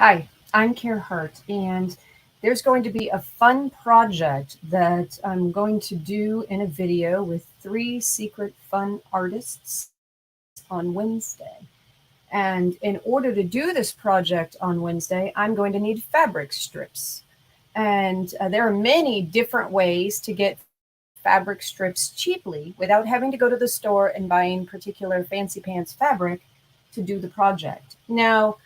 Hi, I'm Care Hart, and there's going to be a fun project that I'm going to do in a video with three secret fun artists on Wednesday. And in order to do this project on Wednesday, I'm going to need fabric strips. And there are many different ways to get fabric strips cheaply without having to go to the store and buying particular fancy pants fabric to do the project. Now,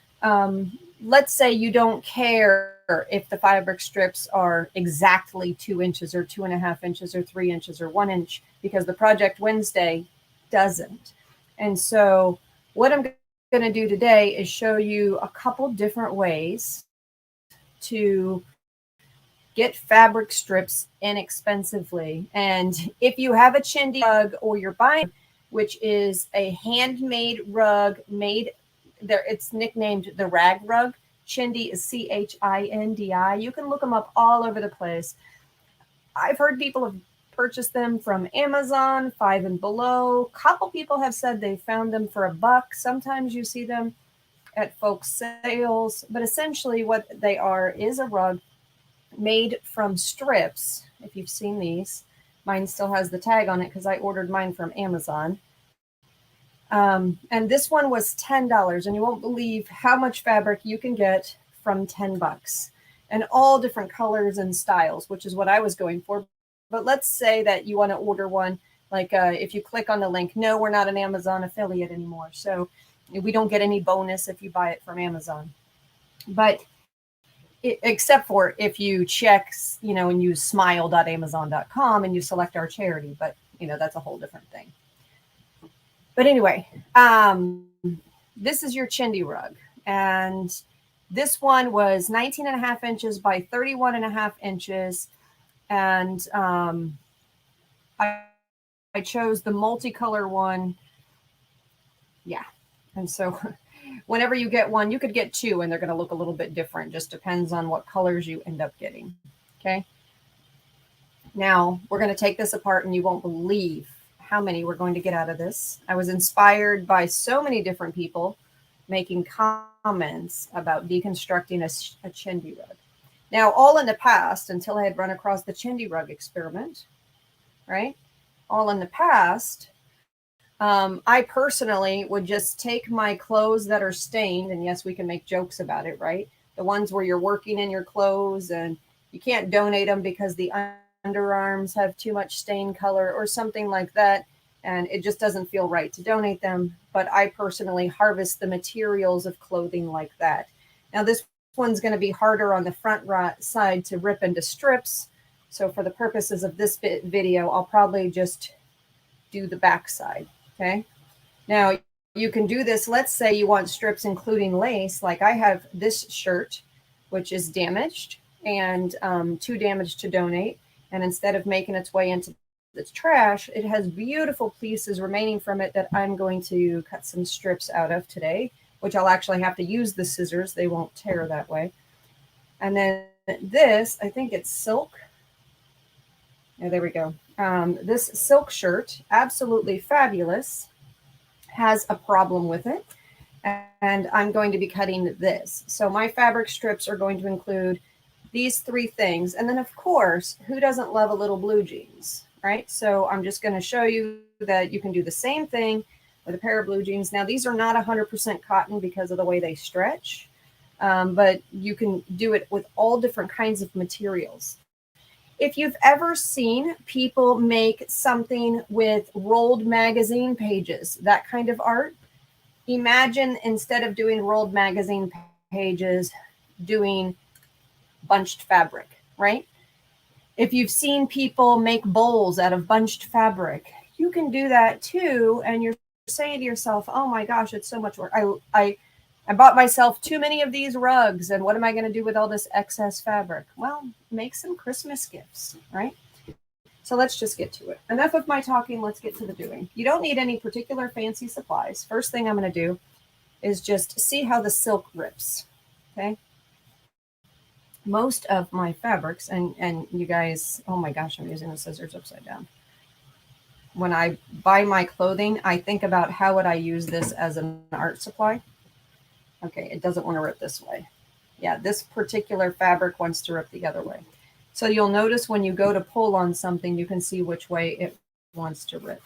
let's say you don't care if the fabric strips are exactly 2 inches or 2.5 inches or 3 inches or 1 inch, because the project Wednesday doesn't. And so, what I'm going to do today is show you a couple different ways to get fabric strips inexpensively. And if you have a Chindi rug or you're buying, which is a handmade rug made there, it's nicknamed the rag rug. Chindi is Chindi. You can look them up all over the place. I've heard people have purchased them from Amazon, Five and Below. A couple people have said they found them for $1. Sometimes you see them at folks' sales, but essentially what they are is a rug made from strips. If you've seen these, mine still has the tag on it because I ordered mine from Amazon. And this one was $10, and you won't believe how much fabric you can get from $10, and all different colors and styles, which is what I was going for. But let's say that you want to order one, like if you click on the link, no, we're not an Amazon affiliate anymore, so we don't get any bonus if you buy it from Amazon. But except for if you check, and use smile.amazon.com and you select our charity, but that's a whole different thing. But anyway, this is your Chindi rug. And this one was 19.5 inches by 31.5 inches. And I chose the multicolor one. Yeah. And so whenever you get one, you could get two, and they're going to look a little bit different. Just depends on what colors you end up getting. Okay. Now we're going to take this apart, and you won't believe how many we're going to get out of this. I was inspired by so many different people making comments about deconstructing a Chindi rug. Now, all in the past, until I had run across the Chindi rug experiment, right? All in the past, I personally would just take my clothes that are stained, and yes, we can make jokes about it, right? The ones where you're working in your clothes and you can't donate them because the underarms have too much stain color or something like that, and it just doesn't feel right to donate them. But I personally harvest the materials of clothing like that. Now this one's going to be harder on the front side to rip into strips, so for the purposes of this video, I'll probably just do the back side. Okay, now you can do this. Let's say you want strips including lace, like I have this shirt, which is damaged and too damaged to donate. And instead of making its way into the trash, it has beautiful pieces remaining from it that I'm going to cut some strips out of today, which I'll actually have to use the scissors. They won't tear that way. And then this, I think it's silk. Yeah, there we go. This silk shirt, absolutely fabulous, has a problem with it. And I'm going to be cutting this. So my fabric strips are going to include these three things. And then, of course, who doesn't love a little blue jeans, right? So I'm just going to show you that you can do the same thing with a pair of blue jeans. Now, these are not 100% cotton because of the way they stretch, but you can do it with all different kinds of materials. If you've ever seen people make something with rolled magazine pages, that kind of art, imagine instead of doing rolled magazine pages, doing bunched fabric, right? If you've seen people make bowls out of bunched fabric, you can do that too. And you're saying to yourself, oh my gosh, it's so much work. I bought myself too many of these rugs, and what am I going to do with all this excess fabric? Well, make some Christmas gifts, right? So let's just get to it. Enough of my talking, let's get to the doing. You don't need any particular fancy supplies. First thing I'm going to do is just see how the silk rips, okay? Most of my fabrics, and you guys, oh my gosh, I'm using the scissors upside down. When I buy my clothing, I think about how would I use this as an art supply. Okay, it doesn't want to rip this way. Yeah, this particular fabric wants to rip the other way. So you'll notice when you go to pull on something, you can see which way it wants to rip.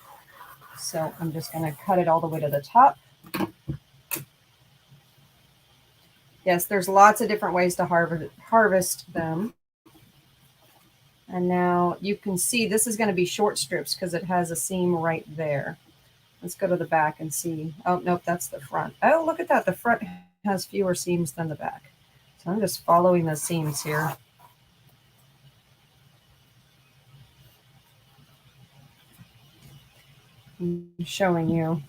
So I'm just going to cut it all the way to the top. Yes, there's lots of different ways to harvest them. And now you can see this is going to be short strips because it has a seam right there. Let's go to the back and see. Oh, nope, that's the front. Oh, look at that. The front has fewer seams than the back. So I'm just following the seams here. I'm showing you.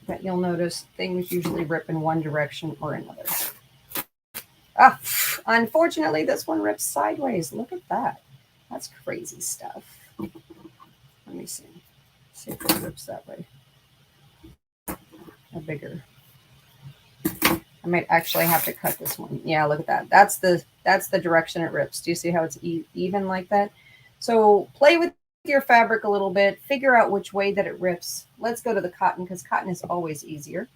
That you'll notice things usually rip in one direction or another. Ah, unfortunately, this one rips sideways. Look at that. That's crazy stuff. Let me see. See if it rips that way. A bigger. I might actually have to cut this one. Yeah, look at that. That's the direction it rips. Do you see how it's even like that? So play with your fabric a little bit. Figure out which way that it rips. Let's go to the cotton because cotton is always easier.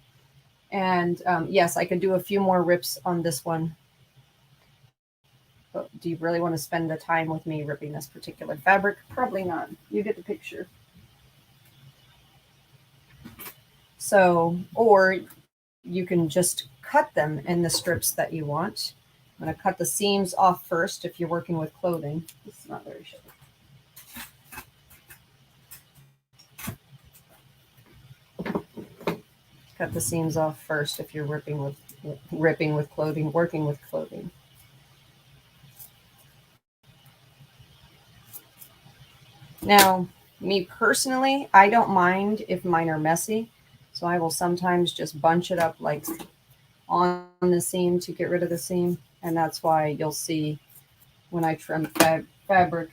And yes, I could do a few more rips on this one. But do you really want to spend the time with me ripping this particular fabric? Probably not. You get the picture. So, or you can just cut them in the strips that you want. I'm going to cut the seams off first if you're working with clothing. It's not very sharp. Cut the seams off first if you're working with clothing, working with clothing. Now, me personally, I don't mind if mine are messy. So I will sometimes just bunch it up like on the seam to get rid of the seam. And that's why you'll see when I trim fabric,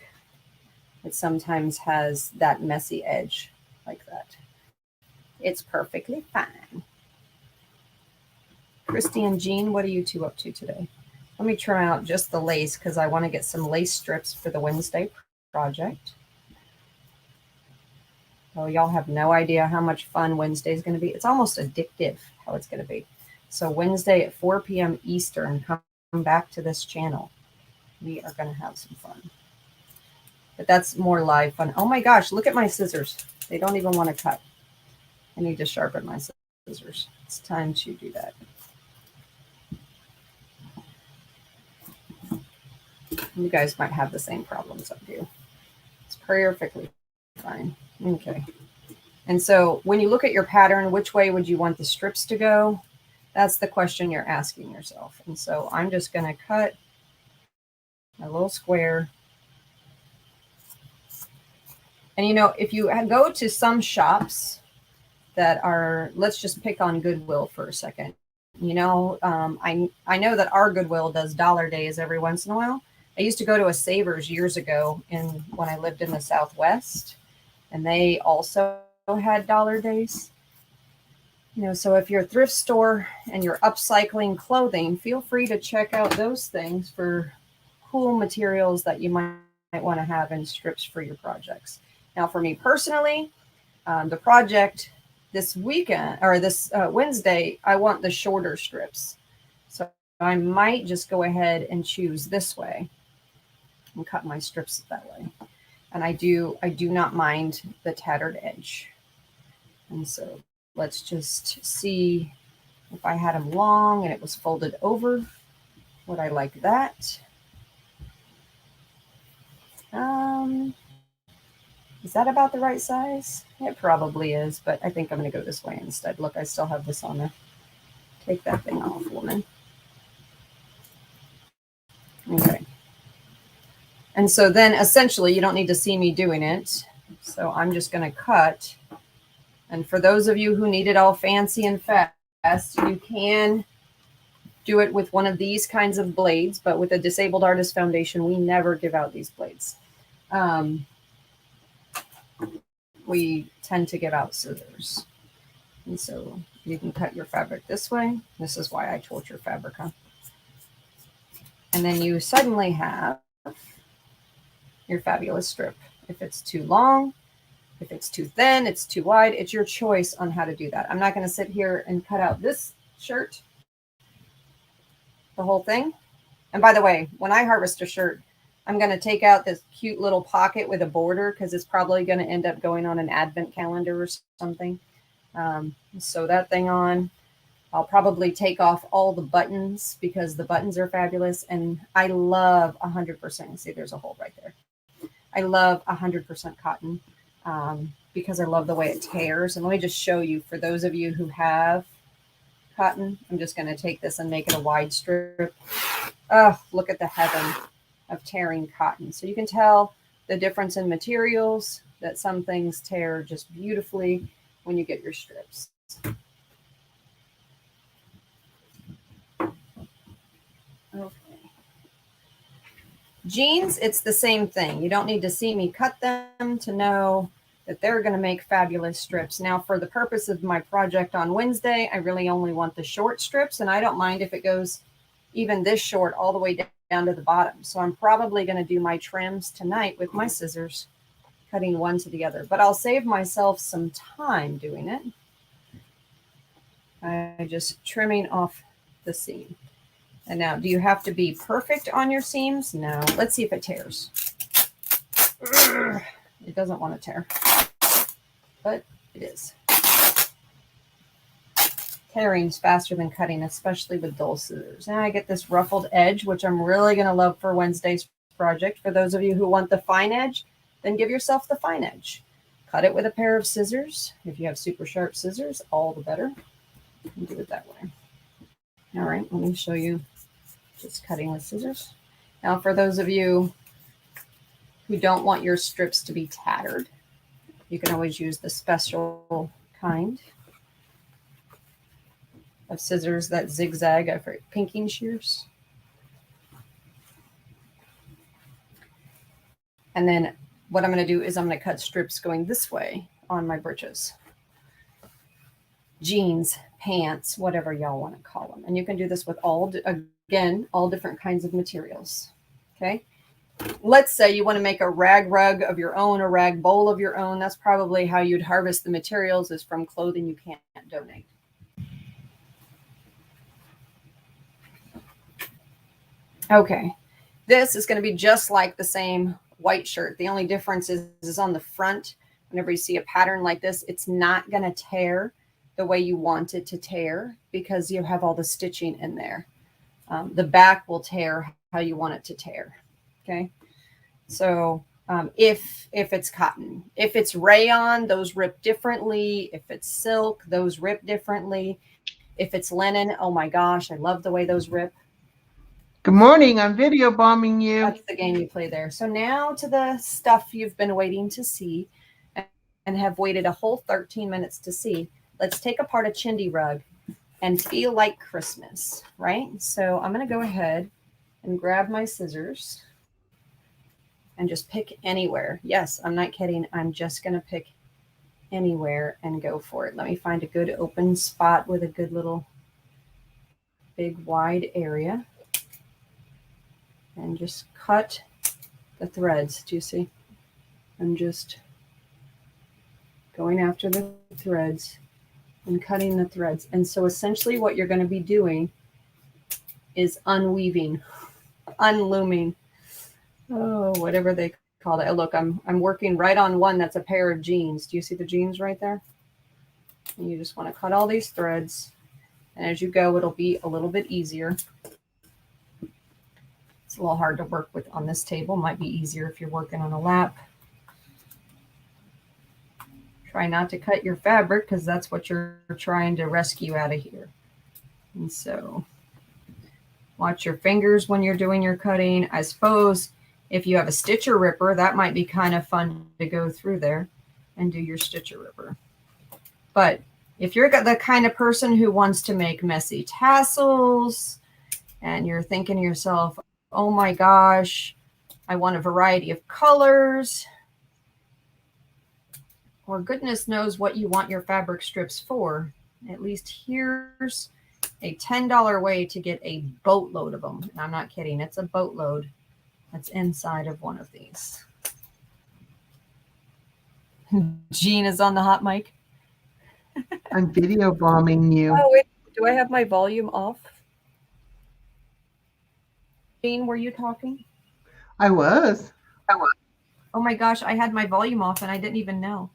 it sometimes has that messy edge like that. It's perfectly fine. Christy and Jean, what are you two up to today? Let me trim out just the lace because I want to get some lace strips for the Wednesday project. Oh, y'all have no idea how much fun Wednesday is going to be. It's almost addictive how it's going to be. So Wednesday at 4 p.m. Eastern, come back to this channel. We are going to have some fun. But that's more live fun. Oh my gosh, look at my scissors. They don't even want to cut. I need to sharpen my scissors. It's time to do that. You guys might have the same problems I do. It's perfectly fine. Okay. And so when you look at your pattern, which way would you want the strips to go? That's the question you're asking yourself. And so I'm just going to cut a little square. And you know, if you go to some shops that are, let's just pick on Goodwill for a second. You know, I know that our Goodwill does dollar days every once in a while. I used to go to a Savers years ago when I lived in the Southwest, and they also had dollar days. You know, so if you're a thrift store and you're upcycling clothing, feel free to check out those things for cool materials that you might want to have in strips for your projects. Now, for me personally, the project this weekend or this Wednesday, I want the shorter strips. So I might just go ahead and choose this way and cut my strips that way. And I do not mind the tattered edge. And so let's just see if I had them long and it was folded over. Would I like that? Is that about the right size? It probably is, but I think I'm going to go this way instead. Look, I still have this on there. Take that thing off, woman. Okay. And so then essentially you don't need to see me doing it. So I'm just going to cut. And for those of you who need it all fancy and fast, you can do it with one of these kinds of blades, but with a Disabled Artist Foundation, we never give out these blades. We tend to give out scissors. And so you can cut your fabric this way. This is why I torture fabric, huh? And then you suddenly have your fabulous strip. If it's too long, If it's too thin, it's too wide, it's your choice on how to do that. I'm not going to sit here and cut out this shirt, the whole thing. And by the way, when I harvest a shirt, I'm going to take out this cute little pocket with a border because it's probably going to end up going on an advent calendar or something. Sew that thing on. I'll probably take off all the buttons because the buttons are fabulous. And I love 100%. See, there's a hole right there. I love 100% cotton because I love the way it tears. And let me just show you, for those of you who have cotton, I'm just going to take this and make it a wide strip. Oh, look at the heaven of tearing cotton. So you can tell the difference in materials, that some things tear just beautifully when you get your strips. Okay. Jeans, it's the same thing. You don't need to see me cut them to know that they're going to make fabulous strips. Now, for the purpose of my project on Wednesday, I really only want the short strips, and I don't mind if it goes even this short all the way down to the bottom. So I'm probably going to do my trims tonight with my scissors, cutting one to the other, but I'll save myself some time doing it. I'm just trimming off the seam. And now, do you have to be perfect on your seams? No. Let's see if it tears. It doesn't want to tear, but it is. Tearing's faster than cutting, especially with dull scissors. Now I get this ruffled edge, which I'm really going to love for Wednesday's project. For those of you who want the fine edge, then give yourself the fine edge. Cut it with a pair of scissors. If you have super sharp scissors, all the better. And do it that way. All right, let me show you just cutting with scissors. Now, for those of you who don't want your strips to be tattered, you can always use the special kind of scissors that zigzag for pinking shears. And then what I'm going to do is I'm going to cut strips going this way on my breeches, jeans, pants, whatever y'all want to call them. And you can do this with all different kinds of materials. Okay. Let's say you want to make a rag rug of your own, a rag bowl of your own. That's probably how you'd harvest the materials, is from clothing you can't donate. Okay. This is going to be just like the same white shirt. The only difference is on the front. Whenever you see a pattern like this, it's not going to tear the way you want it to tear because you have all the stitching in there. The back will tear how you want it to tear. Okay. So if it's cotton, if it's rayon, those rip differently. If it's silk, those rip differently. If it's linen, oh my gosh, I love the way those rip. Good morning. I'm video bombing you. That's the game you play there. So now to the stuff you've been waiting to see and have waited a whole 13 minutes to see. Let's take apart a Chindi rug and feel like Christmas, right? So I'm going to go ahead and grab my scissors and just pick anywhere. Yes, I'm not kidding. I'm just going to pick anywhere and go for it. Let me find a good open spot with a good little big wide area. And just cut the threads. Do you see? I'm just going after the threads and cutting the threads. And so essentially what you're going to be doing is unweaving, unlooming, whatever they call it. Look, I'm working right on one that's a pair of jeans. Do you see the jeans right there? And you just want to cut all these threads. And as you go, it'll be a little bit easier. It's a little hard to work with on this table. Might be easier if you're working on a lap. Try not to cut your fabric because that's what you're trying to rescue out of here. And so watch your fingers when you're doing your cutting. I suppose if you have a stitcher ripper, that might be kind of fun to go through there and do your stitcher ripper. But if you're the kind of person who wants to make messy tassels and you're thinking to yourself, oh my gosh, I want a variety of colors, or goodness knows what you want your fabric strips for, at least here's a $10 way to get a boatload of them. And I'm not kidding. It's a boatload that's inside of one of these. Jean is on the hot mic. I'm video bombing you. Oh, wait. Do I have my volume off? Jean, were you talking? I was. Oh my gosh, I had my volume off and I didn't even know.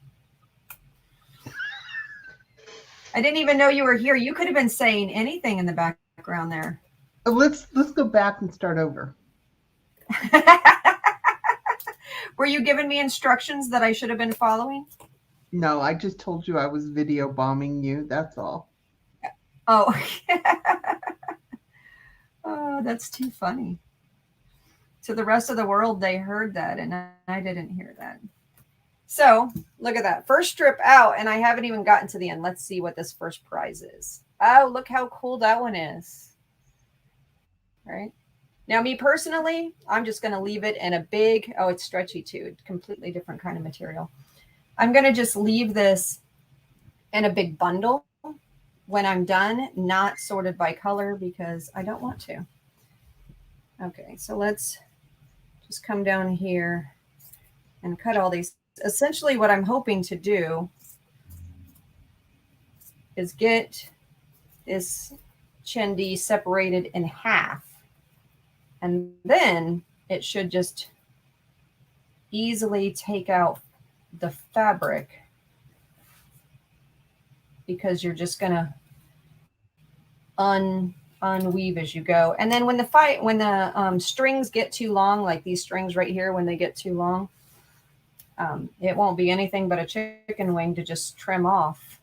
I didn't even know you were here. You could have been saying anything in the background there. Let's go back and start over. Were you giving me instructions that I should have been following? No, I just told you I was video bombing you. That's all. Oh. Oh, that's too funny. To the rest of the world, they heard that, and I didn't hear that. So look at that. First strip out, and I haven't even gotten to the end. Let's see what this first prize is. Oh, look how cool that one is. All right. Now, me personally, I'm just going to leave it in a big, oh, it's stretchy too. Completely different kind of material. I'm going to just leave this in a big bundle when I'm done, not sorted by color because I don't want to. Okay, so let's just come down here and cut all these. Essentially, what I'm hoping to do is get this Chindi separated in half. And then it should just easily take out the fabric because you're just going to unweave as you go. And then when the strings get too long, like these strings right here, when they get too long, it won't be anything but a chicken wing to just trim off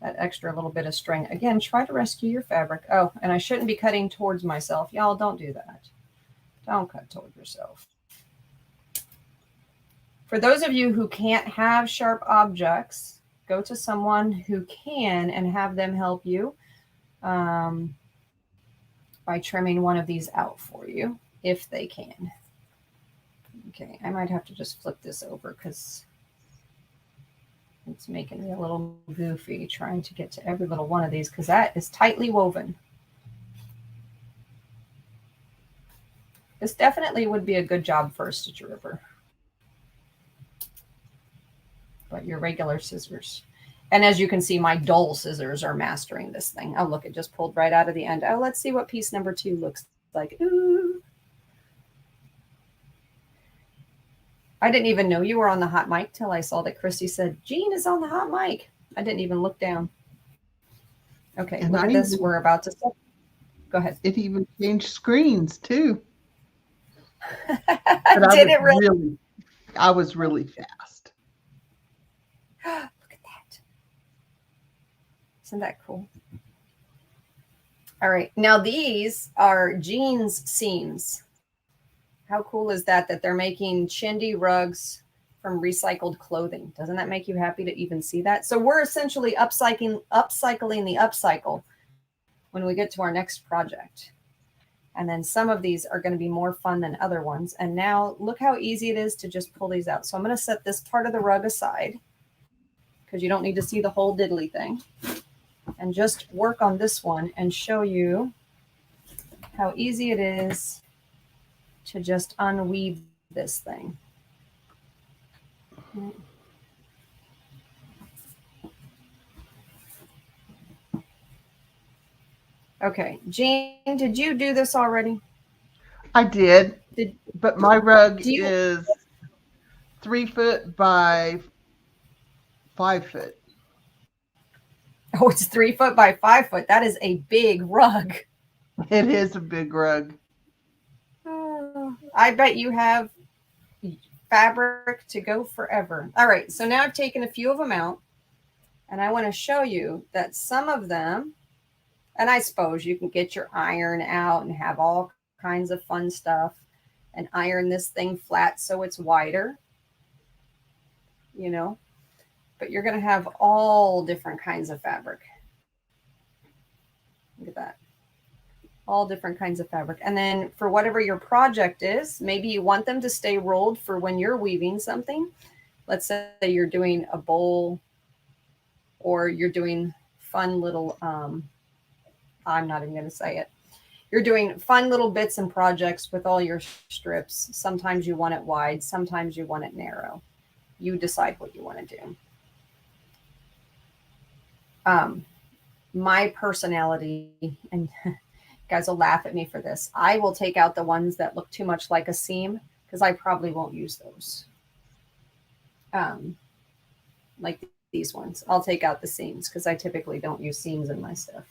that extra little bit of string. Again, try to rescue your fabric. Oh, and I shouldn't be cutting towards myself. Y'all, don't do that. Don't cut toward yourself. For those of you who can't have sharp objects, go to someone who can and have them help you by trimming one of these out for you, if they can. Okay, I might have to just flip this over because it's making me a little goofy trying to get to every little one of these because that is tightly woven. This definitely would be a good job for a stitch ripper. But your regular scissors. And as you can see, my dull scissors are mastering this thing. Oh, look, it just pulled right out of the end. Oh, let's see what piece number 2 looks like. Ooh. I didn't even know you were on the hot mic till I saw that Christy said, Jean is on the hot mic. I didn't even look down. Okay, and look at this. We're about to start. Go ahead. It even changed screens too. Did it really? I was really fast. Look at that. Isn't that cool? All right. Now these are Jean's seams. How cool is that they're making Chindi rugs from recycled clothing? Doesn't that make you happy to even see that? So we're essentially upcycling the upcycle when we get to our next project. And then some of these are going to be more fun than other ones. And now look how easy it is to just pull these out. So I'm going to set this part of the rug aside because you don't need to see the whole diddly thing. And just work on this one and show you how easy it is to just unweave this thing. Okay, Jean, did you do this already? I did, but my rug is 3 foot by 5 foot. Oh, it's 3 foot by 5 foot. That is a big rug. It is a big rug. I bet you have fabric to go forever. All right, so now I've taken a few of them out, and I want to show you that some of them, and I suppose you can get your iron out and have all kinds of fun stuff and iron this thing flat so it's wider, you know, but you're going to have all different kinds of fabric. Look at that. All different kinds of fabric. And then for whatever your project is, maybe you want them to stay rolled for when you're weaving something. Let's say you're doing a bowl or you're doing fun little, I'm not even going to say it. You're doing fun little bits and projects with all your strips. Sometimes you want it wide. Sometimes you want it narrow. You decide what you want to do. My personality, and guys will laugh at me for this, I will take out the ones that look too much like a seam because I probably won't use those. Like these ones, I'll take out the seams because I typically don't use seams in my stuff.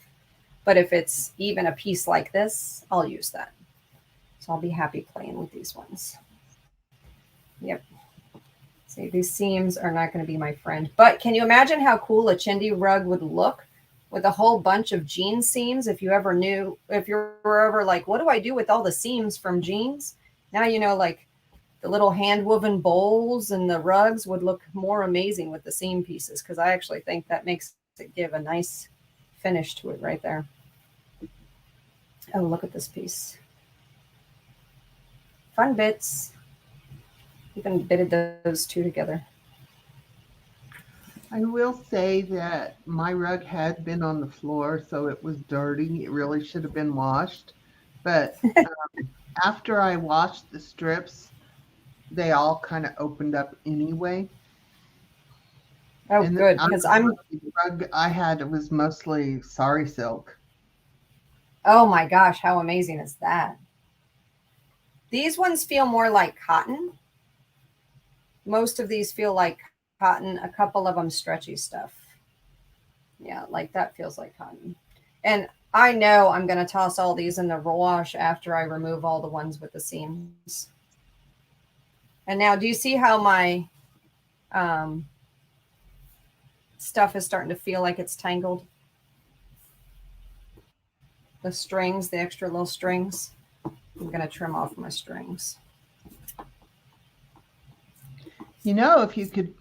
But if it's even a piece like this, I'll use that. So I'll be happy playing with these ones. Yep. See, these seams are not going to be my friend. But can you imagine how cool a Chindi rug would look with a whole bunch of jean seams? If you ever knew, if you were ever like, what do I do with all the seams from jeans? Now you know, like the little hand-woven bowls and the rugs would look more amazing with the seam pieces, because I actually think that makes it give a nice finish to it right there. Oh, look at this piece. Fun bits. Even bitted those two together. I will say that my rug had been on the floor, so it was dirty. It really should have been washed. But after I washed the strips, they all kind of opened up anyway. Oh, and good, because the rug I had was mostly sari silk. Oh my gosh, how amazing is that? These ones feel more like cotton. Most of these feel like cotton. A couple of them stretchy stuff. Yeah, like that feels like cotton. And I know I'm going to toss all these in the wash after I remove all the ones with the seams. And now, do you see how my stuff is starting to feel like it's tangled? The strings, the extra little strings. I'm going to trim off my strings. You know, if you could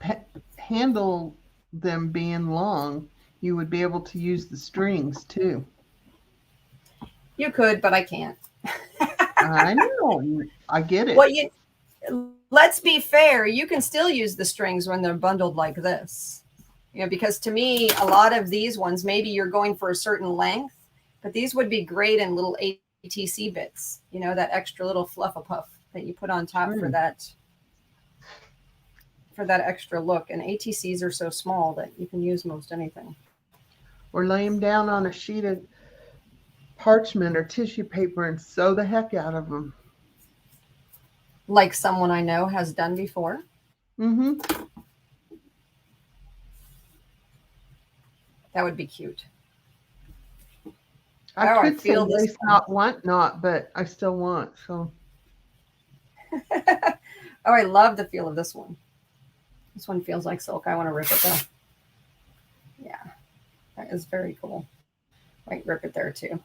handle them being long, you would be able to use the strings too. You could, but I can't. I know. I get it. Well, let's be fair. You can still use the strings when they're bundled like this. You know, because to me, a lot of these ones, maybe you're going for a certain length, but these would be great in little ATC bits. You know, that extra little fluff-a-puff that you put on top for that extra look. And ATCs are so small that you can use most anything. Or lay them down on a sheet of parchment or tissue paper and sew the heck out of them. Like someone I know has done before. Mm-hmm. That would be cute. I could say lace not, want not, but I still want, so. Oh, I love the feel of this one. This one feels like silk. I want to rip it though. Yeah, that is very cool. Might rip it there too.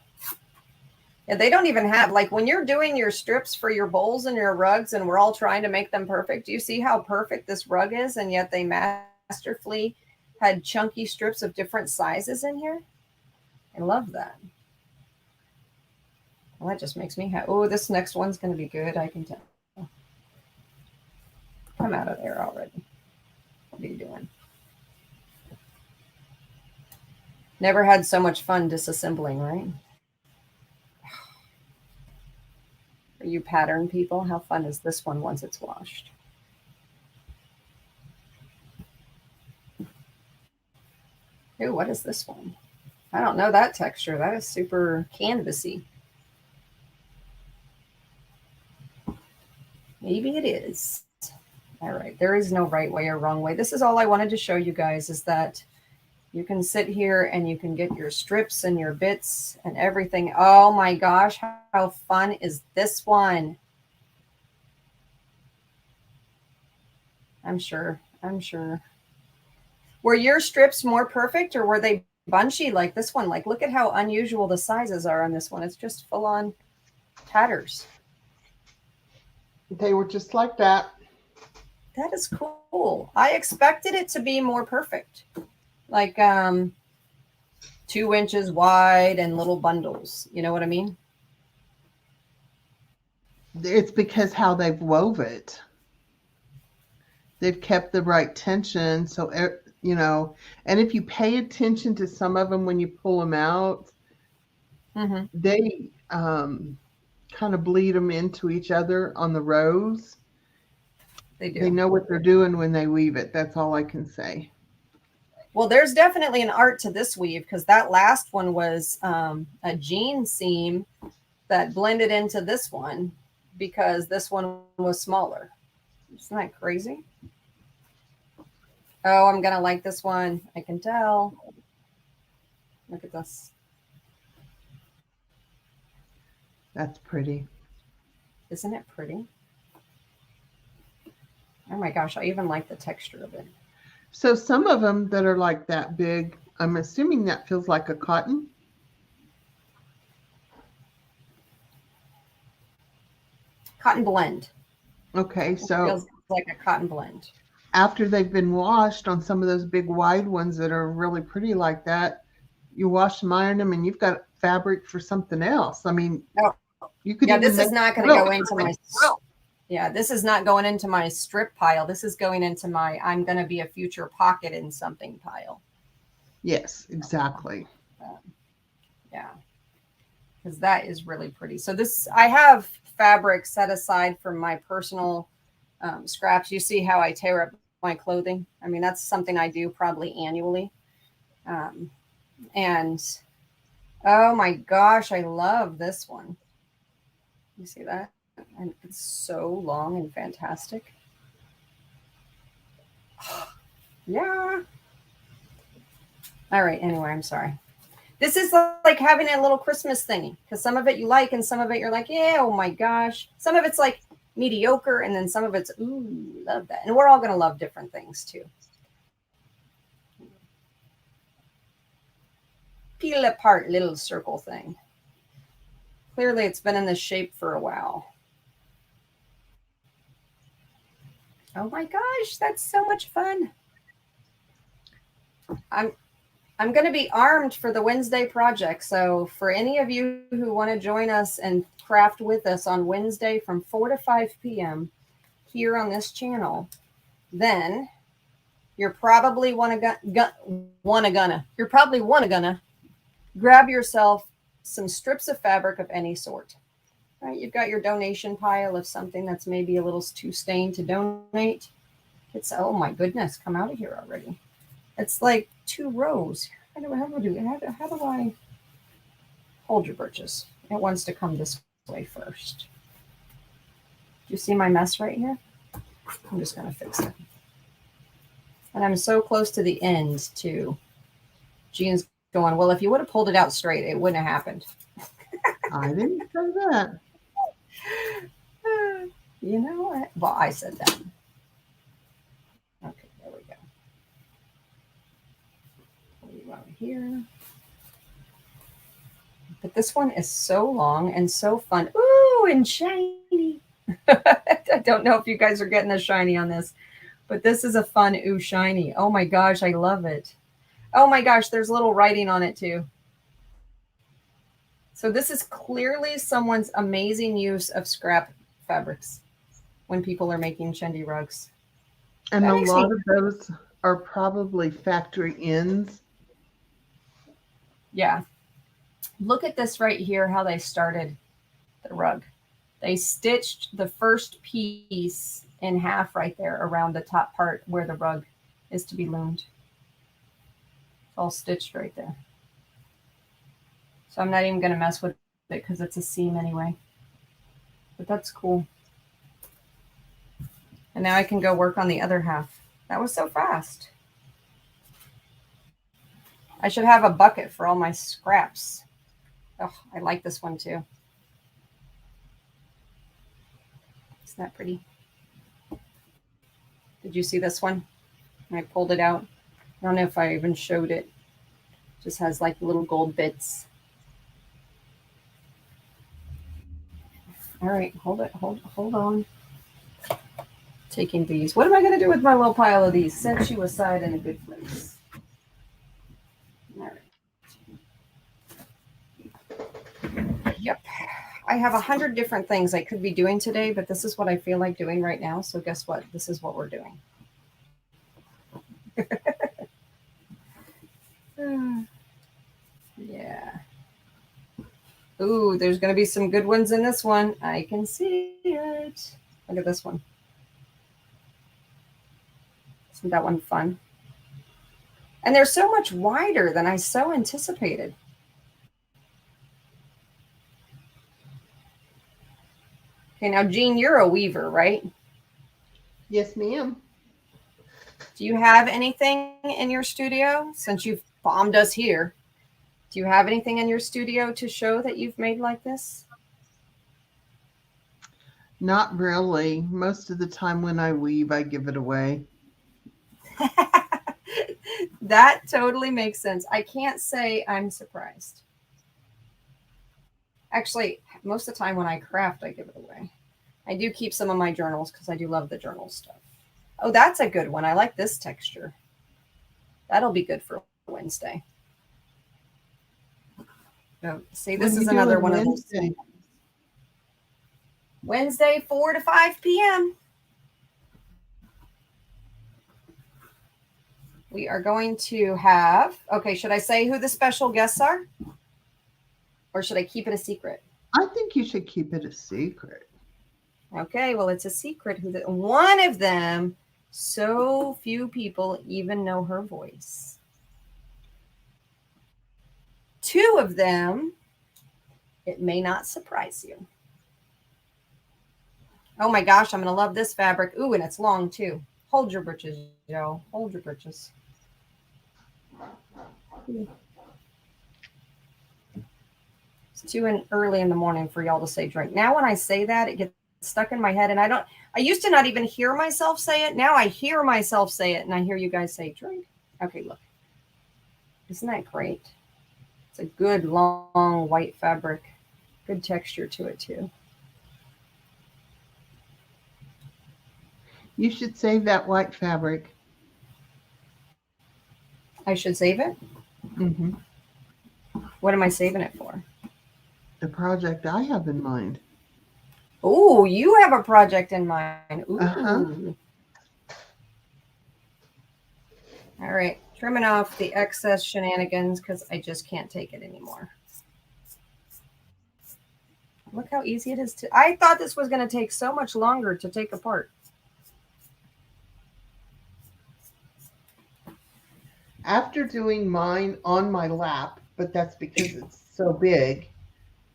Yeah, they don't even have, like when you're doing your strips for your bowls and your rugs and we're all trying to make them perfect, do you see how perfect this rug is? And yet they masterfully had chunky strips of different sizes in here. I love that. Well, that just makes me happy. Oh, this next one's going to be good. I can tell. Come out of there already. What are you doing? Never had so much fun disassembling, right? Are you pattern people? How fun is this one once it's washed? Ooh, what is this one? I don't know that texture. That is super canvasy. Maybe it is. All right. There is no right way or wrong way. This is all I wanted to show you guys, is that you can sit here and you can get your strips and your bits and everything. Oh my gosh, how fun is this one? I'm sure. Were your strips more perfect, or were they bunchy like this one? Like, look at how unusual the sizes are on this one. It's just full on tatters. They were just like that. That is cool. I expected it to be more perfect. Like 2 inches wide and little bundles. You know what I mean? It's because how they've wove it. They've kept the right tension. So, you know, and if you pay attention to some of them when you pull them out, they kind of bleed them into each other on the rows. They do. They know what they're doing when they weave it. That's all I can say. Well, there's definitely an art to this weave because that last one was a jean seam that blended into this one because this one was smaller. Isn't that crazy? Oh, I'm going to like this one. I can tell. Look at this. That's pretty. Isn't it pretty? Oh my gosh, I even like the texture of it. So some of them that are like that big, I'm assuming that feels like a cotton. Cotton blend. Okay, It so feels like a cotton blend. after they've been washed on some of those big wide ones that are really pretty like that, you wash them, iron them, and you've got fabric for something else. I mean, Oh, you could yeah, even this make is not going to go into my. Yeah, this is not going into my strip pile. This is going into my I'm going to be a future pocket in something pile. Yes, exactly. Yeah, because that is really pretty. So this, I have fabric set aside for my personal scraps. You see how I tear up my clothing? I mean, that's something I do probably annually. And oh my gosh, I love this one. You see that? And it's so long and fantastic. Yeah. All right. Anyway, I'm sorry. This is like having a little Christmas thingy because some of it you like and some of it you're like, yeah, oh my gosh. Some of it's like mediocre and then some of it's, ooh, love that. And we're all going to love different things too. Peel apart little circle thing. Clearly it's been in this shape for a while. Oh my gosh, that's so much fun. I'm going to be armed for the Wednesday project. So for any of you who want to join us and craft with us on Wednesday from 4 to 5 p.m. here on this channel, then you're probably you're probably gonna grab yourself some strips of fabric of any sort. Right? You've got your donation pile of something that's maybe a little too stained to donate. It's, oh my goodness, come out of here already. It's like 2 rows. How do I hold your britches? It wants to come this way first. Do you see my mess right here? I'm just going to fix it. And I'm so close to the end too. Jean's going, well, if you would have pulled it out straight, it wouldn't have happened. I didn't say that. You know what? Well, I said that. Okay, there we go. Pull you out here. But this one is so long and so fun. Ooh, and shiny. I don't know if you guys are getting the shiny on this, but this is a fun ooh shiny. Oh my gosh, I love it. Oh my gosh, there's little writing on it too. So this is clearly someone's amazing use of scrap fabrics when people are making Chindi rugs. And a lot of those are probably factory ins. Yeah. Look at this right here, how they started the rug. They stitched the first piece in half right there around the top part where the rug is to be loomed. It's all stitched right there. So I'm not even going to mess with it because it's a seam anyway. But that's cool. And now I can go work on the other half. That was so fast. I should have a bucket for all my scraps. Oh, I like this one too. Isn't that pretty? Did you see this one? I pulled it out. I don't know if I even showed it. Just has like little gold bits. All right, hold on. Taking these. What am I going to do with my little pile of these? Set you aside in a good place. All right. Yep. I have 100 different things I could be doing today, but this is what I feel like doing right now. So guess what? This is what we're doing. Yeah. Ooh, there's going to be some good ones in this one. I can see it. Look at this one. Isn't that one fun? And they're so much wider than I so anticipated. Okay, now Jean, you're a weaver, right? Yes, ma'am. Do you have anything in your studio since you've bombed us here? Do you have anything in your studio to show that you've made like this? Not really. Most of the time when I weave, I give it away. That totally makes sense. I can't say I'm surprised. Actually, most of the time when I craft, I give it away. I do keep some of my journals because I do love the journal stuff. Oh, that's a good one. I like this texture. That'll be good for Wednesday. Oh, see, this When is you another doing one of those. Wednesday? Wednesday, 4 to 5 p.m. We are going to have, okay, should I say who the special guests are? Or should I keep it a secret? I think you should keep it a secret. Okay, well, it's a secret. One of them, so few people even know her voice. Two of them, it may not surprise you. Oh my gosh, I'm going to love this fabric. Ooh, and it's long too. Hold your britches, yo. Hold your britches. It's too early in the morning for y'all to say drink. Now when I say that, it gets stuck in my head, and I used to not even hear myself say it. Now I hear myself say it, and I hear you guys say drink. Okay, look. Isn't that great? It's a good long white fabric. Good texture to it too. You should save that white fabric. I should save it? Mm-hmm. What am I saving it for? The project I have in mind. Oh, you have a project in mind. Ooh. Uh-huh. All right. Trimming off the excess shenanigans because I just can't take it anymore. Look how easy it is to... I thought this was going to take so much longer to take apart. After doing mine on my lap, but that's because it's so big,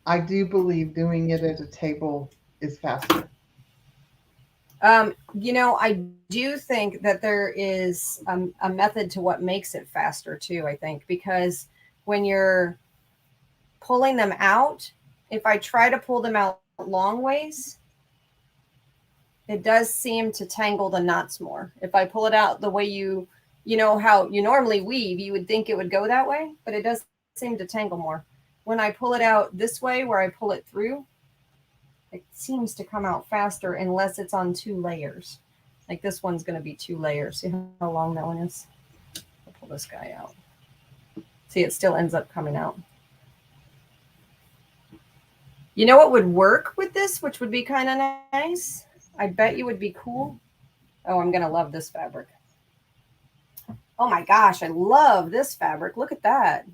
I do believe doing it at a table is faster. I do think that there is a method to what makes it faster too, I think, because when you're pulling them out, if I try to pull them out long ways, it does seem to tangle the knots more. If I pull it out the way you know how you normally weave, you would think it would go that way, but it does seem to tangle more. When I pull it out this way, where I pull it through, it seems to come out faster unless it's on 2 layers. Like this one's going to be 2 layers. See how long that one is? I'll pull this guy out. See, it still ends up coming out. You know what would work with this, which would be kind of nice? I bet you would be cool. Oh, I'm going to love this fabric. Oh my gosh, I love this fabric. Look at that.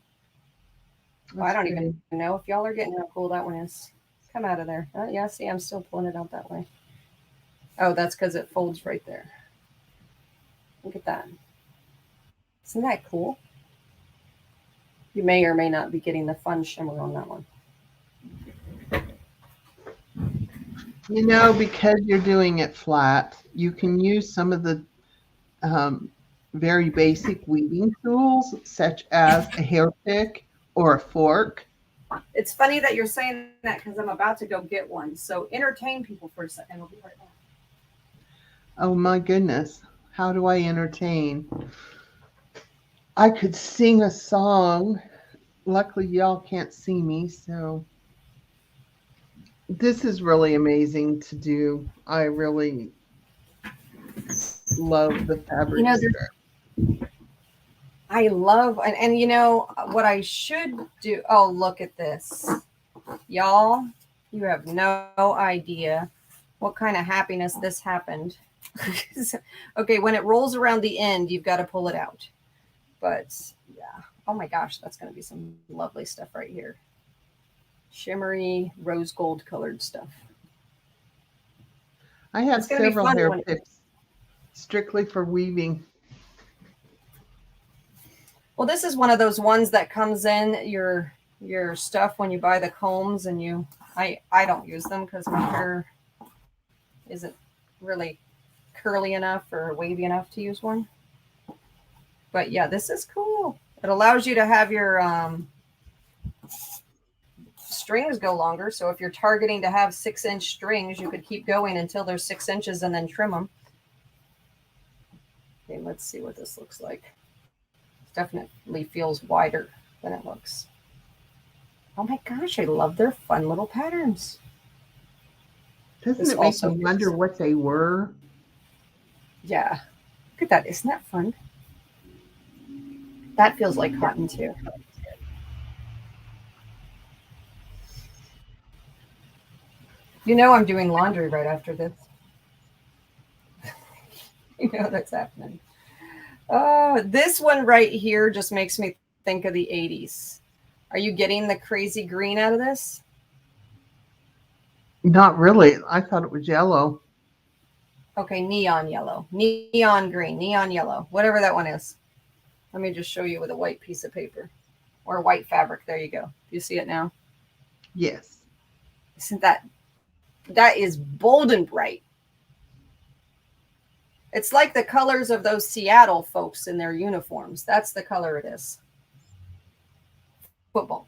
Oh, I don't even know if y'all are getting how cool that one is. Come out of there. Oh, yeah, see, I'm still pulling it out that way. Oh, that's because it folds right there. Look at that. Isn't that cool? You may or may not be getting the fun shimmer on that one. Because you're doing it flat, you can use some of the very basic weaving tools, such as a hair pick or a fork. It's funny that you're saying that because I'm about to go get one. So entertain people for a second. We'll be right back. Oh my goodness. How do I entertain? I could sing a song. Luckily, y'all can't see me, so this is really amazing to do. I really love the fabric. I love, and what I should do. Oh, look at this. Y'all, you have no idea what kind of happiness this happened. Okay, when it rolls around the end, you've got to pull it out. But yeah, oh my gosh, that's going to be some lovely stuff right here. Shimmery rose gold colored stuff. I have several hair picks strictly for weaving. Well, this is one of those ones that comes in your stuff when you buy the combs, and I don't use them because my hair isn't really curly enough or wavy enough to use one. But yeah, this is cool. It allows you to have your strings go longer. So if you're targeting to have 6-inch strings, you could keep going until they're 6 inches and then trim them. Okay, let's see what this looks like. It definitely feels wider than it looks. Oh my gosh, I love their fun little patterns. Doesn't it make you wonder what they were? Yeah. Look at that. Isn't that fun? That feels like cotton too. You know I'm doing laundry right after this. You know that's happening. This one right here just makes me think of the 80s. Are you getting the crazy green out of this? Not really. I thought it was yellow. Okay, neon yellow, neon green, neon yellow, whatever that one is. Let me just show you with a white piece of paper or white fabric. There you go. You see it now? Yes. Isn't that is bold and bright. It's like the colors of those Seattle folks in their uniforms. That's the color it is. Football.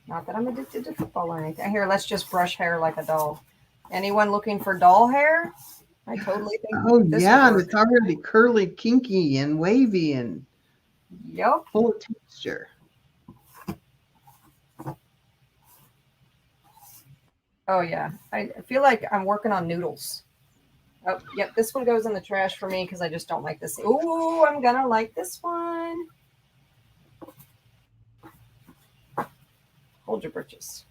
Not that I'm addicted to football or anything. Here, let's just brush hair like a doll. Anyone looking for doll hair? I totally think. Oh, yeah, and it's already curly, kinky, and wavy, and yep, full of texture. Oh yeah, I feel like I'm working on noodles. Oh, yep, this one goes in the trash for me because I just don't like this. Ooh, I'm gonna like this one. Hold your britches.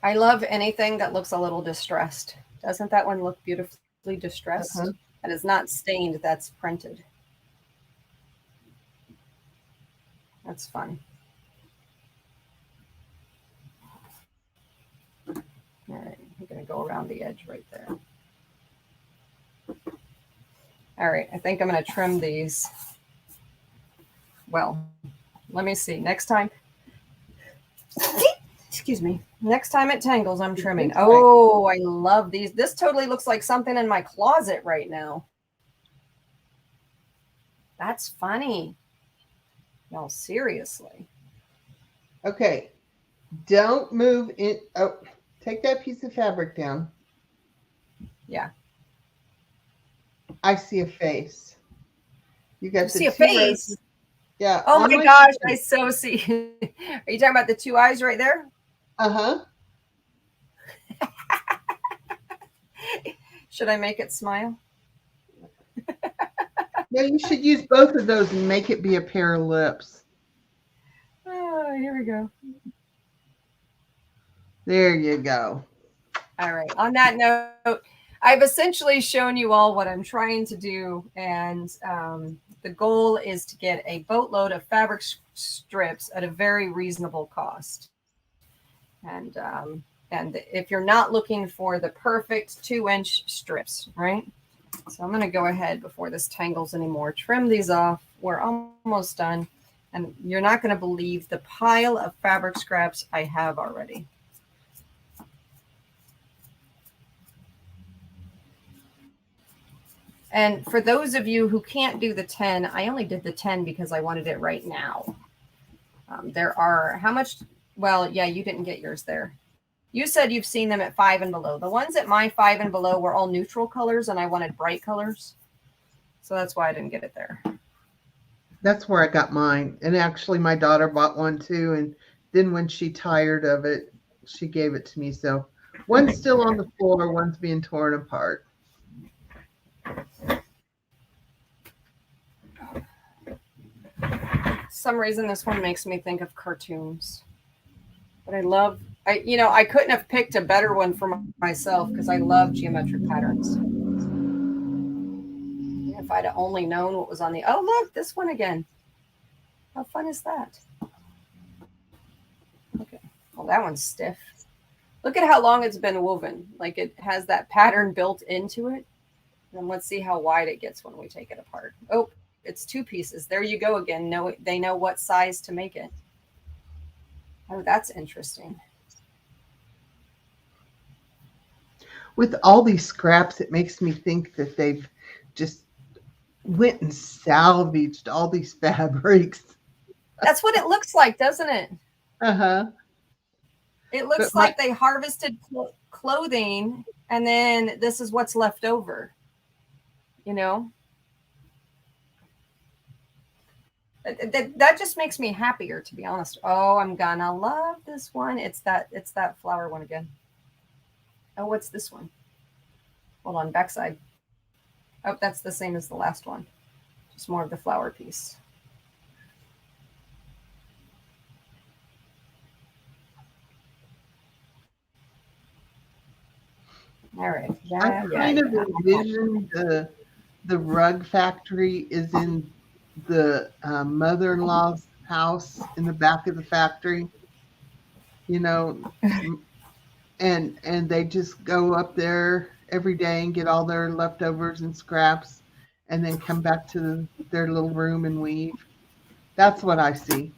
I love anything that looks a little distressed. Doesn't that one look beautifully distressed? That is not stained, that's printed. That's fun. All right, I'm going to go around the edge right there. All right, I think I'm going to trim these. Well, let me see. Next time, excuse me. Next time it tangles, I'm trimming. Oh, I love these. This totally looks like something in my closet right now. That's funny. No, seriously. Okay. Don't move in. Oh, take that piece of fabric down. Yeah. I see a face. You got you see a face? Roses. Yeah. Oh my gosh, I so see. Are you talking about the two eyes right there? Uh-huh. Should I make it smile? No, you should use both of those and make it be a pair of lips. Oh, here we go. There you go. All right. On that note, I've essentially shown you all what I'm trying to do. And the goal is to get a boatload of fabric strips at a very reasonable cost. And if you're not looking for the perfect 2-inch strips, right? So I'm going to go ahead before this tangles anymore, trim these off. We're almost done. And you're not going to believe the pile of fabric scraps I have already. And for those of you who can't do the 10, I only did the 10 because I wanted it right now. There are, how much? Well, yeah, you didn't get yours there. You said you've seen them at 5 and below. The ones at my 5 and below were all neutral colors, and I wanted bright colors. So that's why I didn't get it there. That's where I got mine. And actually, my daughter bought one too. And then when she tired of it, she gave it to me. So one's still on the floor, one's being torn apart. Some reason this one makes me think of cartoons. But I couldn't have picked a better one for myself because I love geometric patterns. If I'd only known what was on the, oh, look, this one again. How fun is that? Okay. Well, that one's stiff. Look at how long it's been woven. Like it has that pattern built into it. And let's see how wide it gets when we take it apart. Oh, it's 2 pieces. There you go again. No, they know what size to make it. Oh, that's interesting. With all these scraps, it makes me think that they've just went and salvaged all these fabrics. That's what it looks like, doesn't it? Uh-huh. It But looks my like they harvested clothing and then this is what's left over, you know? That just makes me happier, to be honest. Oh, I'm gonna love this one. It's that flower one again. Oh, what's this one? Hold on, backside. Oh, that's the same as the last one. Just more of the flower piece. All right. I Yeah, yeah, kind of yeah. envision the rug factory is in the mother-in-law's house in the back of the factory, you know, m- and they just go up there every day and get all their leftovers and scraps and then come back to their little room and weave. That's what I see.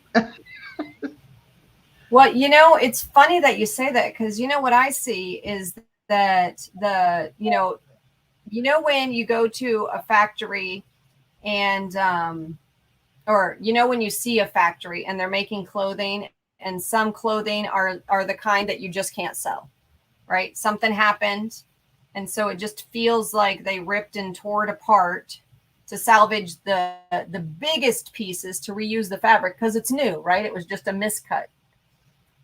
Well, it's funny that you say that because what I see is that when you go to a factory and or when you see a factory and they're making clothing and some clothing are the kind that you just can't sell, right? Something happened and so it just feels like they ripped and tore it apart to salvage the biggest pieces to reuse the fabric because it's new, right? It was just a miscut.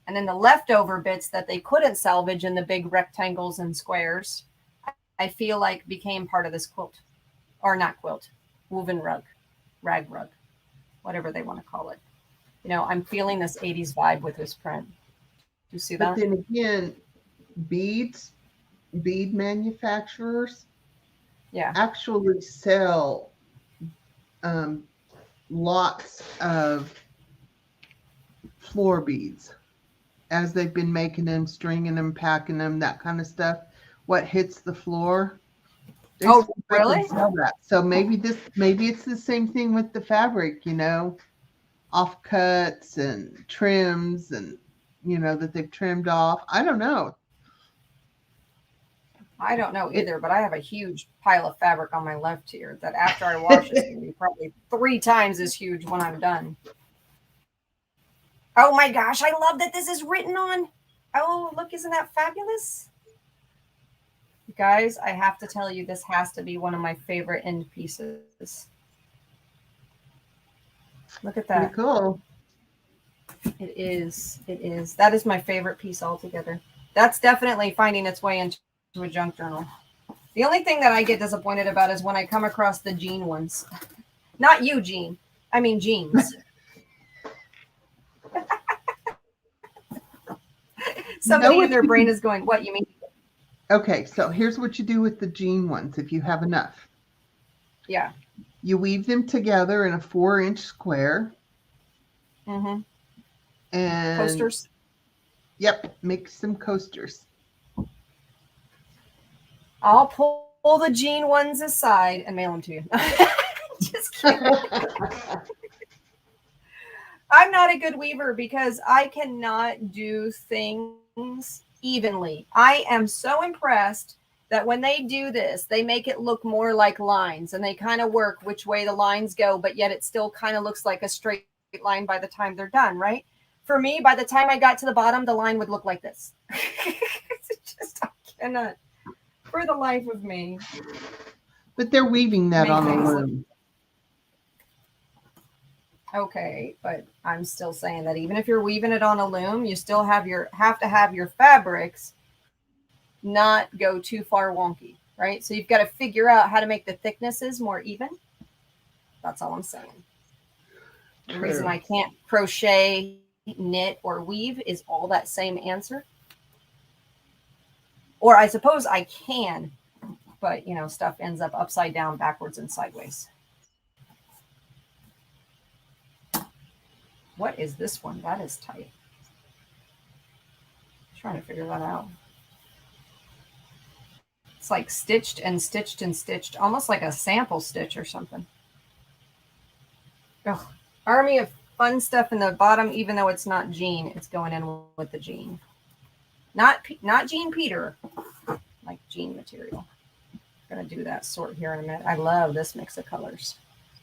And then the leftover bits that they couldn't salvage in the big rectangles and squares, I feel like became part of this quilt. Or not quilt, woven rug, rag rug, whatever they want to call it. I'm feeling this 80s vibe with this print. Do you see But that? then again, beads, bead manufacturers Yeah. actually sell um, lots of floor beads as they've been making them, stringing them, packing them, that kind of stuff. What hits the floor, they Oh, sweep up and really? sell that. So maybe it's the same thing with the fabric, offcuts and trims and that they've trimmed off. I don't know. I don't know It either, but I have a huge pile of fabric on my left here that after I wash is going to be probably 3 times as huge when I'm done. Oh my gosh, I love that this is written on. Oh, look, isn't that fabulous? Guys, I have to tell you, this has to be one of my favorite end pieces. Look at pretty that. cool. It is. It is. That is my favorite piece altogether. That's definitely finding its way into a junk journal. The only thing that I get disappointed about is when I come across the jean ones. Not you, Jean. I mean jeans. You know Somebody in what their you brain can is going, what, you mean? Okay, so here's what you do with the jean ones if you have enough. Yeah. You weave them together in a 4-inch square Mm-hmm. and Coasters. yep, make some coasters. I'll pull the jean ones aside and mail them to you. Just kidding. I'm not a good weaver because I cannot do things evenly. I am so impressed that when they do this, they make it look more like lines and they kind of work which way the lines go, but yet it still kind of looks like a straight line by the time they're done, right? For me, by the time I got to the bottom, the line would look like this. I cannot, for the life of me, But they're weaving that make on a things look loom. okay, but I'm still saying that even if you're weaving it on a loom, you still have to have your fabrics not go too far wonky, right? So you've got to figure out how to make the thicknesses more even. That's all I'm saying. The reason True. I can't crochet, knit, or weave is all that same answer. Or I suppose I can, but stuff ends up upside down, backwards, and sideways. What is this one? That is tight. Trying to figure that out. It's like stitched and stitched and stitched, almost like a sample stitch or something. Oh, army of fun stuff in the bottom, even though it's not jean, it's going in with the jean. Not Jean Peter, like jean material. I'm going to do that sort here in a minute. I love this mix of colors.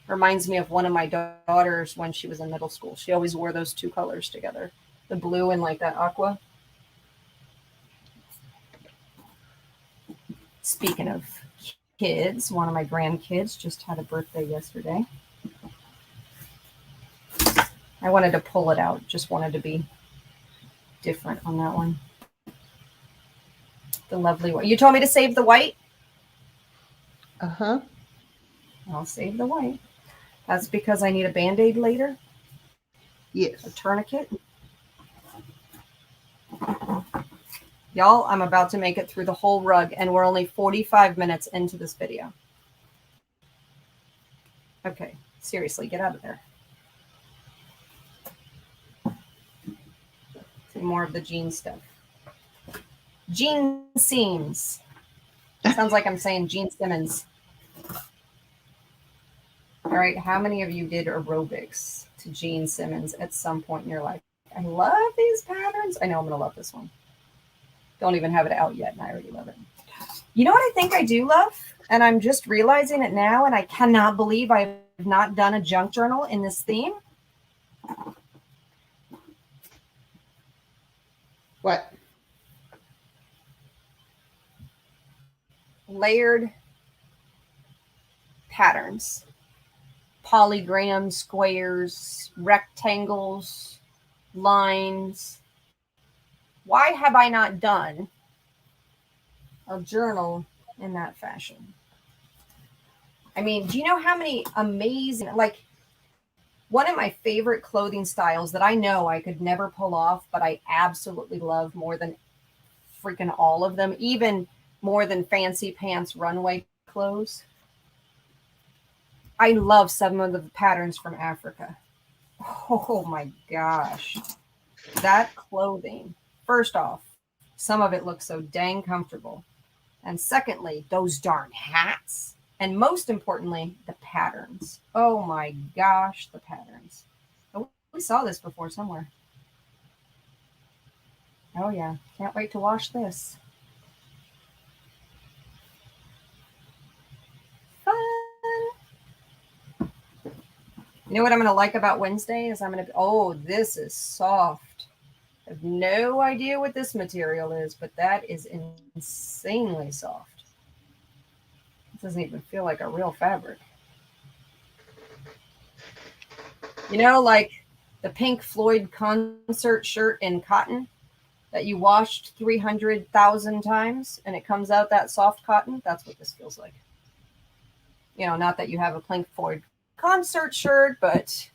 Reminds me of one of my daughters when she was in middle school. She always wore those two colors together, the blue and like that aqua. Speaking of kids, one of my grandkids just had a birthday yesterday. I wanted to pull it out, just wanted to be different on that one. The lovely one. You told me to save the white? Uh-huh. I'll save the white. That's because I need a Band-Aid later? Yes. A tourniquet? Y'all, I'm about to make it through the whole rug, and we're only 45 minutes into this video. Okay, seriously, get out of there. See more of the jean stuff. Jean seams. Sounds like I'm saying Gene Simmons. All right, how many of you did aerobics to Gene Simmons at some point in your life? I love these patterns. I know I'm going to love this one. Don't even have it out yet, and I already love it. You know what I think I do love? And I'm just realizing it now, and I cannot believe I've not done a junk journal in this theme. What? Layered patterns. Polygrams, squares, rectangles, lines. Why have I not done a journal in that fashion? I mean, do you know how many amazing, like one of my favorite clothing styles that I know I could never pull off, but I absolutely love more than freaking all of them, even more than fancy pants runway clothes. I love some of the patterns from Africa. Oh my gosh. That clothing, first off, some of it looks so dang comfortable. And secondly, those darn hats. And most importantly, the patterns. Oh my gosh, the patterns. Oh, we saw this before somewhere. Oh yeah, can't wait to wash this. Fun. You know what I'm going to like about Wednesday is I'm going to, oh, this is soft. I have no idea what this material is, but that is insanely soft. It doesn't even feel like a real fabric. You know, like the Pink Floyd concert shirt in cotton that you washed 300,000 times and it comes out that soft cotton? That's what this feels like. You know, not that you have a Pink Floyd concert shirt, but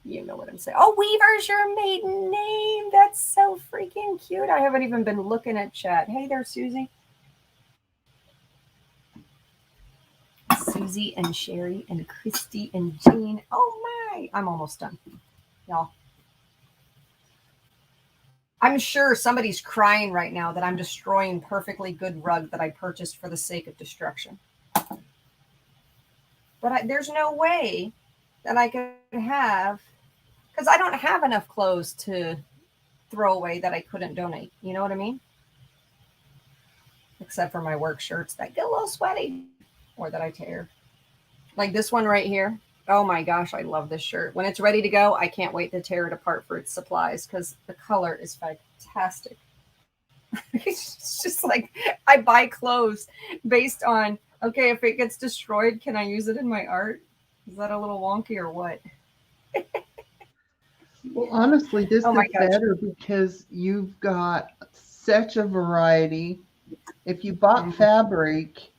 you know what I'm saying. Oh, Weaver's your maiden name. That's so freaking cute. I haven't even been looking at chat. Hey there, Susie. Susie and Sherry and Christy and Jean. Oh my, I'm almost done, y'all. I'm sure somebody's crying right now that I'm destroying perfectly good rug that I purchased for the sake of destruction. But there's no way that I could have, because I don't have enough clothes to throw away that I couldn't donate. You know what I mean? Except for my work shirts that get a little sweaty or that I tear. Like this one right here. Oh my gosh, I love this shirt. When it's ready to go, I can't wait to tear it apart for its supplies because the color is fantastic. It's just like I buy clothes based on, okay, if it gets destroyed, can I use it in my art? Is that a little wonky or what? Well, honestly, this Oh my is gosh. better because you've got such a variety. If you bought fabric,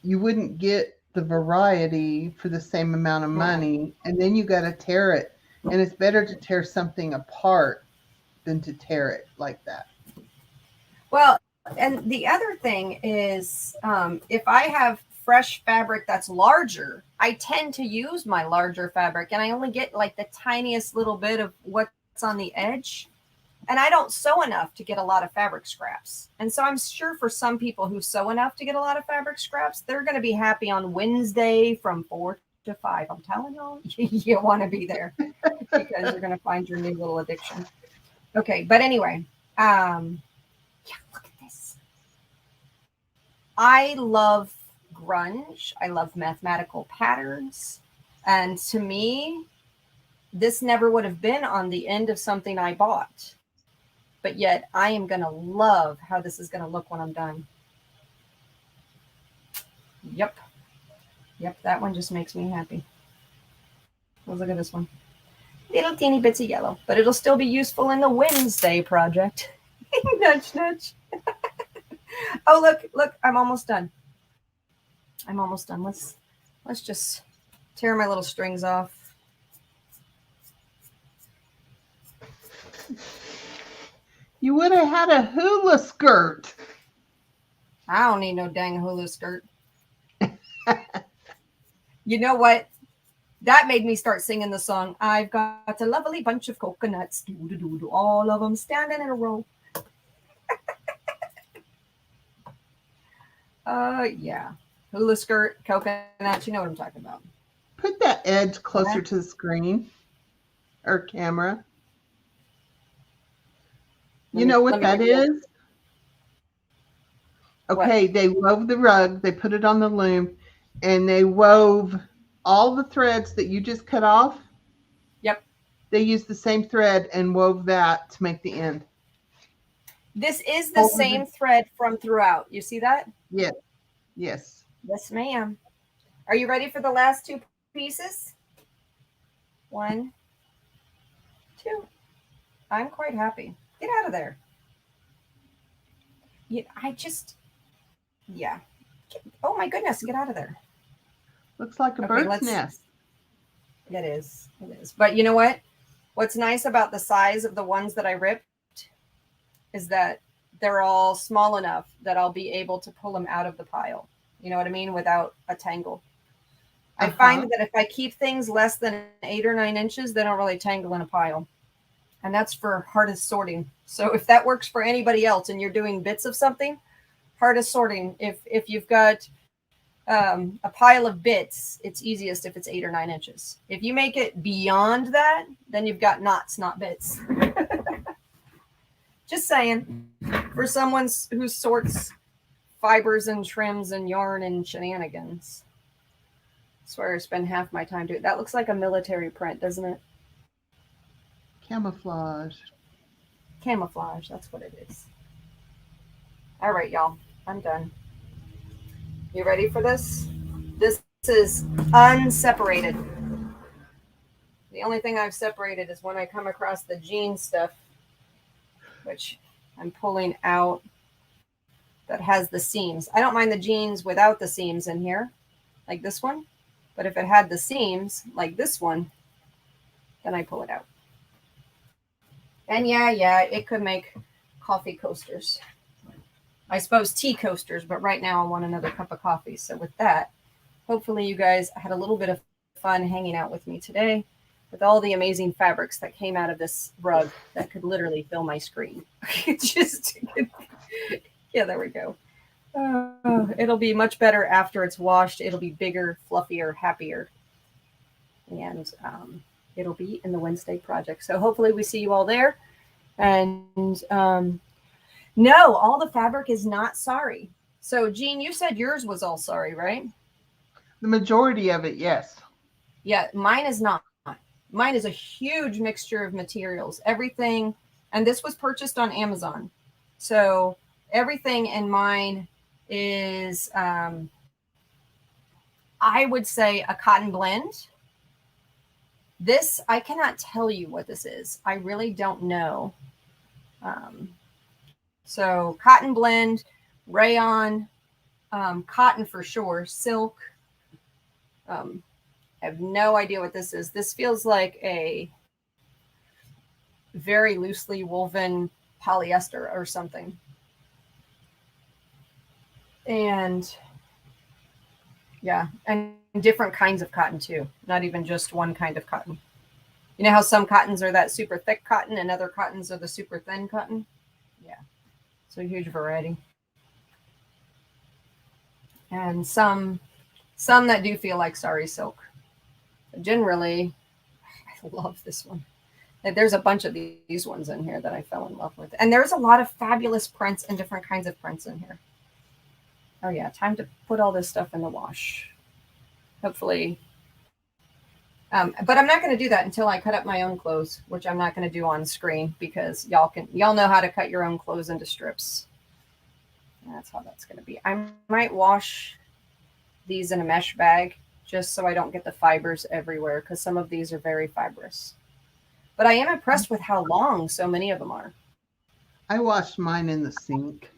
you wouldn't get the variety for the same amount of money, and then you got to tear it. And it's better to tear something apart than to tear it like that. Well, and the other thing is, if I have fresh fabric that's larger, I tend to use my larger fabric and I only get like the tiniest little bit of what's on the edge. And I don't sew enough to get a lot of fabric scraps. And so I'm sure for some people who sew enough to get a lot of fabric scraps, they're going to be happy on Wednesday from 4 to 5. I'm telling y'all, you want to be there because you're going to find your new little addiction. Okay, but anyway, yeah, look at this. I love grunge. I love mathematical patterns. And to me, this never would have been on the end of something I bought. But yet I am going to love how this is going to look when I'm done. Yep. Yep, that one just makes me happy. Let's look at this one. Little teeny bits of yellow, but it'll still be useful in the Wednesday project. Nudge, nudge. Oh, look, I'm almost done. I'm almost done. Let's just tear my little strings off. You would have had a hula skirt. I don't need no dang hula skirt. You know what? That made me start singing the song. I've got a lovely bunch of coconuts, do all of them standing in a row. Yeah. Hula skirt, coconuts, you know what I'm talking about. Put that edge closer to the screen or camera. You know what that is? Okay, they wove the rug, they put it on the loom, and they wove all the threads that you just cut off. Yep. They used the same thread and wove that to make the end. This is the same thread from throughout. You see that? Yes. Yes. Yes, ma'am. Are you ready for the last two pieces? 1, 2. I'm quite happy. Get out of there. Yeah. Oh my goodness, get out of there. Looks like a bird's nest. It is. It is. But you know what? What's nice about the size of the ones that I ripped is that they're all small enough that I'll be able to pull them out of the pile. You know what I mean? Without a tangle. I find that if I keep things less than 8 or 9 inches, they don't really tangle in a pile. And that's for hardest sorting. So if that works for anybody else and you're doing bits of something, hardest sorting, if you've got a pile of bits, it's easiest if it's 8 or 9 inches. If you make it beyond that, then you've got knots, not bits. Just saying, for someone who sorts fibers and trims and yarn and shenanigans. I swear I spend half my time doing it. That looks like a military print, doesn't it? Camouflage. Camouflage, that's what it is. All right, y'all, I'm done. You ready for this? This is unseparated. The only thing I've separated is when I come across the jean stuff, which I'm pulling out, that has the seams. I don't mind the jeans without the seams in here, like this one. But if it had the seams, like this one, then I pull it out. And yeah, it could make coffee coasters. I suppose tea coasters, but right now I want another cup of coffee. So with that, hopefully you guys had a little bit of fun hanging out with me today with all the amazing fabrics that came out of this rug that could literally fill my screen. Yeah, there we go. It'll be much better after it's washed. It'll be bigger, fluffier, happier. And it'll be in the Wednesday project. So hopefully we see you all there. And no, all the fabric is not sorry. So Jean, you said yours was all sorry, right? The majority of it, yes. Yeah, mine is not. Mine is a huge mixture of materials. Everything, and this was purchased on Amazon. So everything in mine is, I would say, a cotton blend. This, I cannot tell you what this is. I really don't know. So cotton blend, rayon, cotton for sure, silk. I have no idea what this is. This feels like a very loosely woven polyester or something. And yeah, and different kinds of cotton too, not even just one kind of cotton. You know how some cottons are that super thick cotton and other cottons are the super thin cotton? Yeah. So a huge variety. And some that do feel like sari silk. But generally, I love this one. There's a bunch of these ones in here that I fell in love with. And there's a lot of fabulous prints and different kinds of prints in here. Oh yeah, time to put all this stuff in the wash. Hopefully. But I'm not going to do that until I cut up my own clothes, which I'm not going to do on screen because y'all know how to cut your own clothes into strips. And that's how that's going to be. I might wash these in a mesh bag just so I don't get the fibers everywhere because some of these are very fibrous. But I am impressed with how long so many of them are. I washed mine in the sink.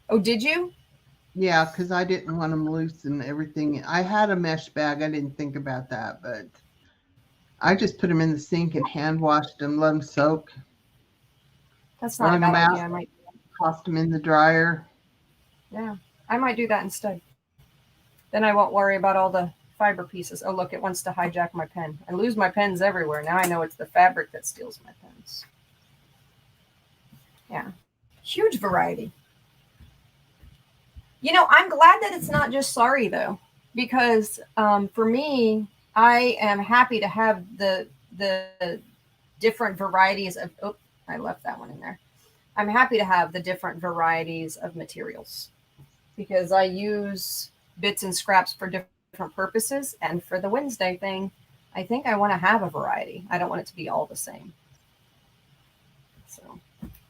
Oh, did you? Yeah, because I didn't want them loose and everything. I had a mesh bag. I didn't think about that, but I just put them in the sink and hand washed them, let them soak. That's not a bad idea. I might tossed them in the dryer. Yeah, I might do that instead. Then I won't worry about all the fiber pieces. Oh, look, it wants to hijack my pen. I lose my pens everywhere. Now I know it's the fabric that steals my pens. Yeah, huge variety. You know, I'm glad that it's not just sari though, because for me, I am happy to have the different varieties of. Oh, I left that one in there. I'm happy to have the different varieties of materials because I use bits and scraps for different purposes. And for the Wednesday thing, I think I want to have a variety. I don't want it to be all the same. So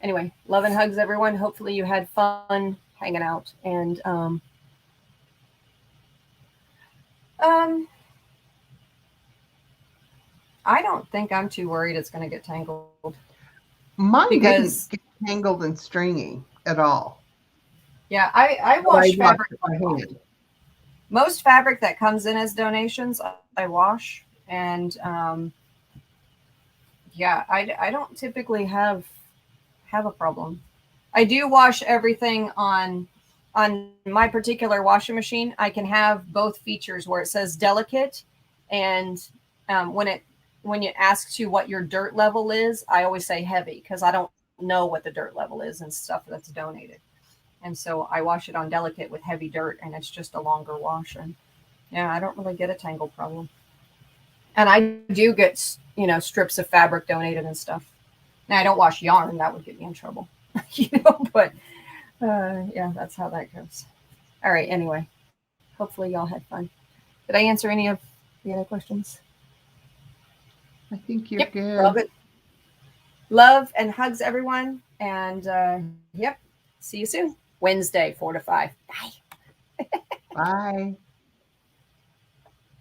anyway, love and hugs, everyone. Hopefully you had fun hanging out. And I don't think I'm too worried it's going to get tangled. Mine didn't get tangled and stringy at all. Yeah, I wash fabric. Most fabric that comes in as donations, I wash. And yeah, I don't typically have a problem. I do wash everything on my particular washing machine. I can have both features where it says delicate, and when it asks you what your dirt level is, I always say heavy because I don't know what the dirt level is and stuff that's donated. And so I wash it on delicate with heavy dirt, and it's just a longer wash. And yeah, I don't really get a tangle problem. And I do get, you know, strips of fabric donated and stuff. Now I don't wash yarn; that would get me in trouble, you know. But yeah, that's how that goes. All right. Anyway, hopefully y'all had fun. Did I answer any of the other questions? I think you're good. Love it. Love and hugs, everyone. And yep, see you soon. Wednesday, 4 to 5. Bye. Bye.